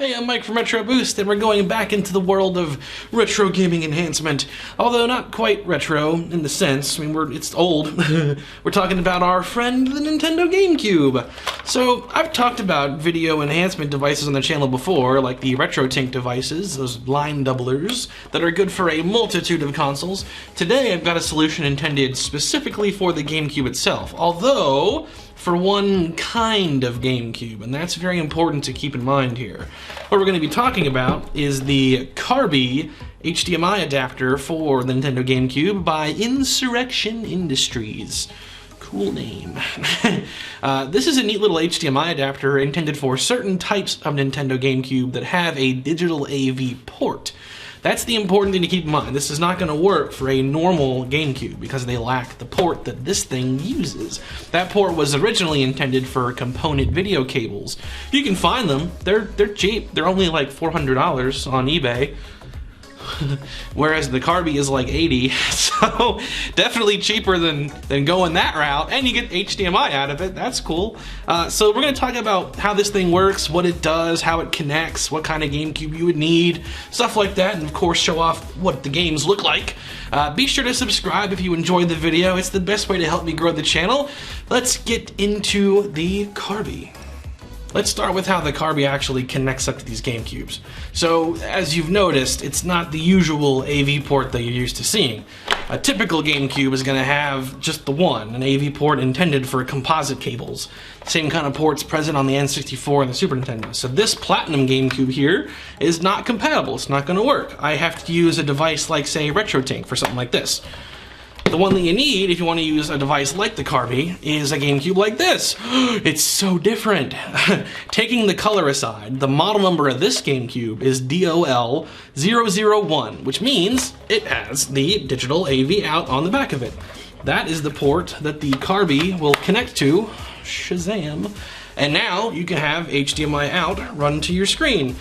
Hey, I'm Mike from Retro Boost, and we're going back into the world of retro gaming enhancement. Although not quite retro in the sense, I mean, it's old. We're talking about our friend, the Nintendo GameCube. So, I've talked about video enhancement devices on the channel before, like the RetroTINK devices, those line doublers, that are good for a multitude of consoles. Today, I've got a solution intended specifically for the GameCube itself, although for one kind of GameCube, and that's very important to keep in mind here. What we're going to be talking about is the CARBY HDMI adapter for the Nintendo GameCube by Insurrection Industries. Cool name. This is a neat little HDMI adapter intended for certain types of Nintendo GameCube that have a digital AV port. That's the important thing to keep in mind. This is not going to work for a normal GameCube because they lack the port that this thing uses. That port was originally intended for component video cables. You can find them. They're cheap. They're only like $400 on eBay. Whereas the CARBY is like $80, so definitely cheaper than going that route, and you get HDMI out of it. That's cool. So we're going to talk about how this thing works, what it does, how it connects, what kind of GameCube you would need, stuff like that, and of course show off what the games look like. Be sure to subscribe if you enjoyed the video. It's the best way to help me grow the channel. Let's get into the CARBY. Let's start with how the CARBY actually connects up to these GameCubes. So, as you've noticed, it's not the usual AV port that you're used to seeing. A typical GameCube is going to have just the one, an AV port intended for composite cables. Same kind of ports present on the N64 and the Super Nintendo. So this Platinum GameCube here is not compatible. It's not going to work. I have to use a device like, say, RetroTINK for something like this. The one that you need if you want to use a device like the CARBY is a GameCube like this. It's so different. Taking the color aside, the model number of this GameCube is DOL-001, which means it has the digital AV out on the back of it. That is the port that the CARBY will connect to. Shazam. And now you can have HDMI out run to your screen.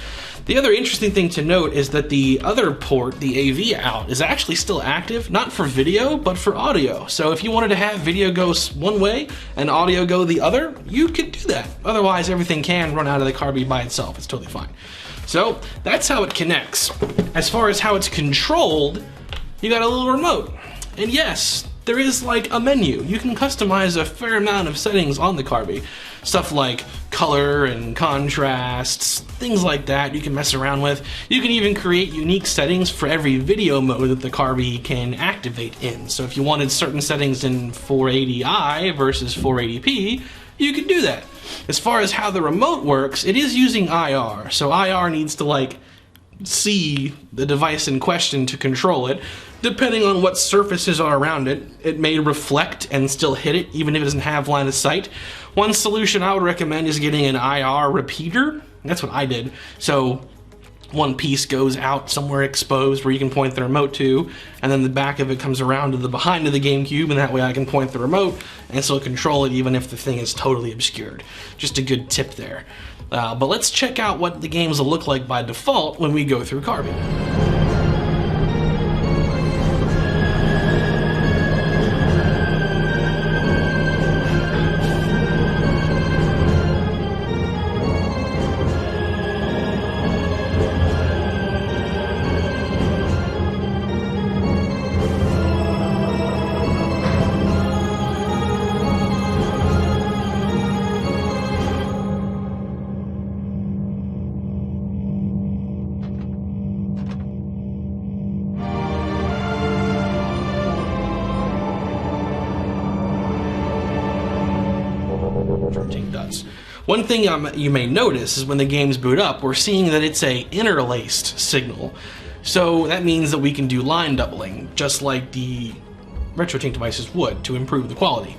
The other interesting thing to note is that the other port, the AV out, is actually still active, not for video, but for audio. So if you wanted to have video go one way and audio go the other, you could do that. Otherwise, everything can run out of the CARBY by itself. It's totally fine. So that's how it connects. As far as how it's controlled, you got a little remote. And yes, there is like a menu. You can customize a fair amount of settings on the CARBY. Stuff like color and contrasts, things like that you can mess around with. You can even create unique settings for every video mode that the CARBY can activate in. So if you wanted certain settings in 480i versus 480p, you can do that. As far as how the remote works, it is using IR. So IR needs to like see the device in question to control it. Depending on what surfaces are around it, it may reflect and still hit it, even if it doesn't have line of sight. One solution I would recommend is getting an IR repeater. That's what I did. So one piece goes out somewhere exposed where you can point the remote to, and then the back of it comes around to the behind of the GameCube, and that way I can point the remote and still control it even if the thing is totally obscured. Just a good tip there. But let's check out what the games will look like by default when we go through CARBY. Does. One thing you may notice is when the games boot up, we're seeing that it's a interlaced signal. So that means that we can do line doubling, just like the RetroTINK devices would, to improve the quality.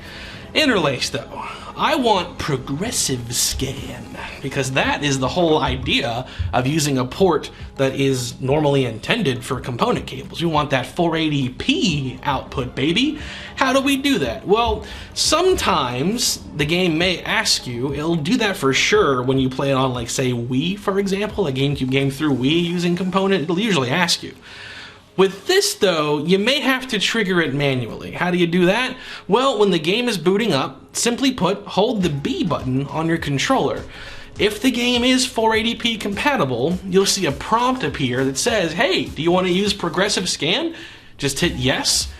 Interlaced though, I want progressive scan, because that is the whole idea of using a port that is normally intended for component cables. We want that 480p output, baby. How do we do that? Well, sometimes the game may ask you, it'll do that for sure when you play it on, like, say, Wii, for example, a GameCube game through Wii using component, it'll usually ask you. With this, though, you may have to trigger it manually. How do you do that? Well, when the game is booting up, simply put, hold the B button on your controller. If the game is 480p compatible, you'll see a prompt appear that says, hey, do you want to use progressive scan? Just hit yes.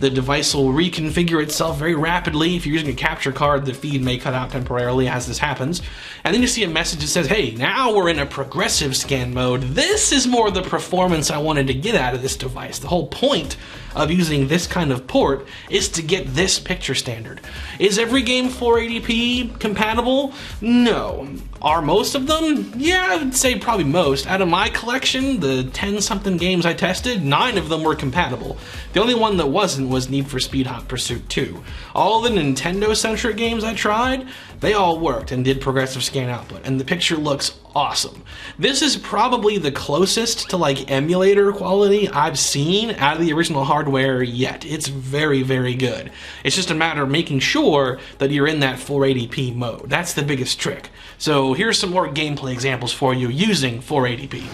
The device will reconfigure itself very rapidly. If you're using a capture card, the feed may cut out temporarily as this happens. And then you see a message that says, hey, now we're in a progressive scan mode. This is more the performance I wanted to get out of this device. The whole point of using this kind of port is to get this picture standard. Is every game 480p compatible? No. Are most of them? Yeah, I would say probably most. Out of my collection, the 10-something games I tested, 9 of them were compatible. The only one that wasn't was Need for Speed Hot Pursuit 2. All the Nintendo-centric games I tried, they all worked and did progressive scan output, and the picture looks awesome. This is probably the closest to like emulator quality I've seen out of the original hardware yet. It's very, very good. It's just a matter of making sure that you're in that 480p mode. That's the biggest trick. So here's some more gameplay examples for you using 480p.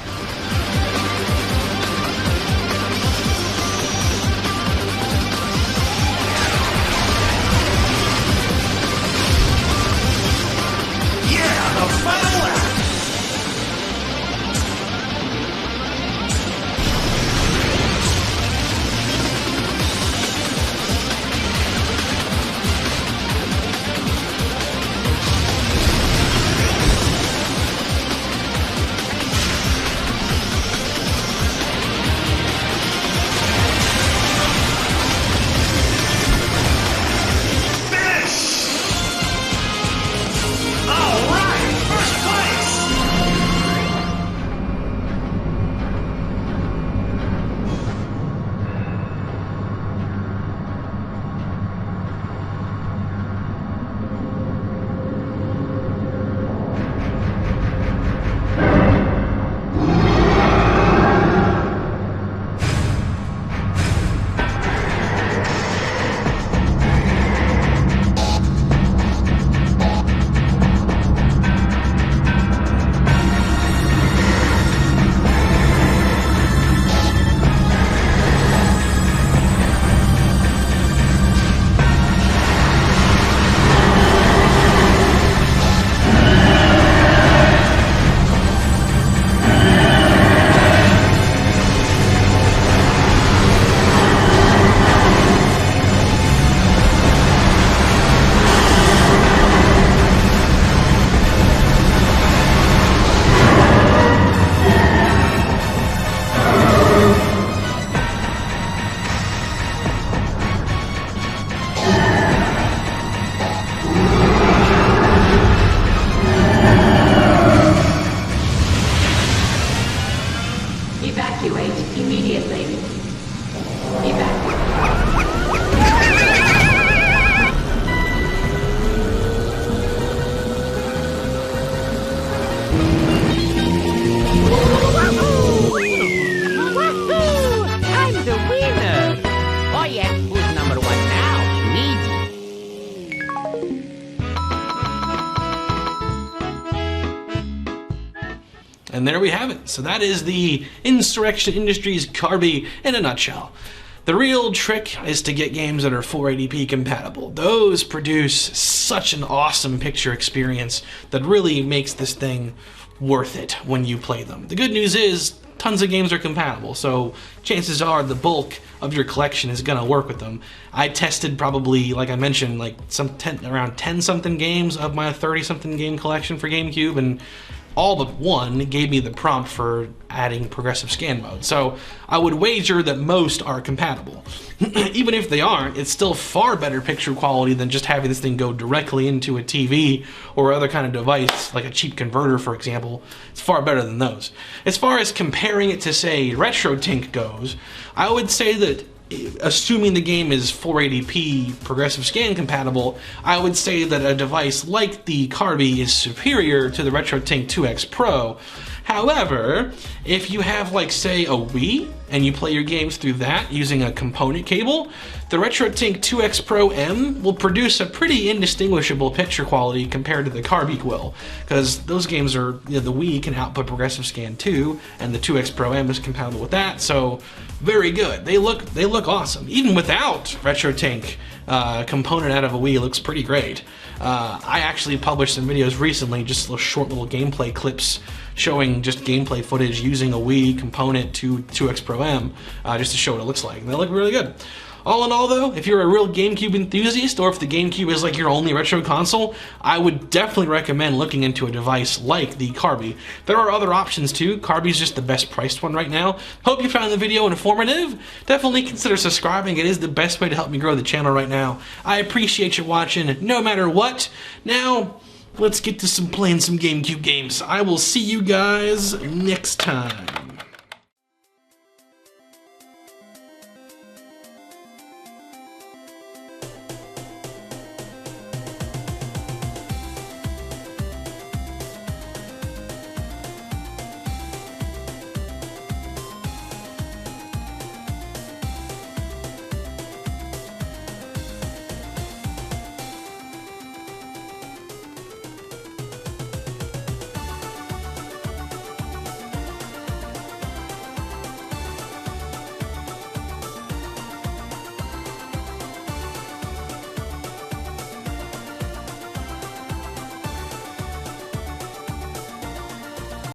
Evacuate immediately. Evacuate. I'm the winner! Oh yeah, who's number one now? Me. And there we have it. So that is the Insurrection Industries CARBY in a nutshell. The real trick is to get games that are 480p compatible. Those produce such an awesome picture experience that really makes this thing worth it when you play them. The good news is tons of games are compatible, so chances are the bulk of your collection is gonna work with them. I tested probably, like I mentioned, like around 10-something games of my 30-something game collection for GameCube, and all but one gave me the prompt for adding progressive scan mode. So I would wager that most are compatible. Even if they aren't, it's still far better picture quality than just having this thing go directly into a TV or other kind of device, like a cheap converter, for example. It's far better than those. As far as comparing it to, say, RetroTINK goes, I would say that assuming the game is 480p progressive scan compatible, I would say that a device like the CARBY is superior to the RetroTINK 2X Pro. However, if you have, like, say, a Wii and you play your games through that using a component cable, the RetroTINK 2X Pro M will produce a pretty indistinguishable picture quality compared to the CARBY will, because those games are, you know, the Wii can output progressive scan too, and the 2X Pro M is compatible with that, so very good. They look awesome. Even without RetroTINK component out of a Wii, it looks pretty great. I actually published some videos recently, just little short little gameplay clips showing just gameplay footage using a Wii component to 2X Pro M, just to show what it looks like. And they look really good. All in all though, if you're a real GameCube enthusiast, or if the GameCube is like your only retro console, I would definitely recommend looking into a device like the CARBY. There are other options too. CARBY's just the best priced one right now. Hope you found the video informative. Definitely consider subscribing. It is the best way to help me grow the channel right now. I appreciate you watching no matter what. Now, let's get to playing some GameCube games. I will see you guys next time.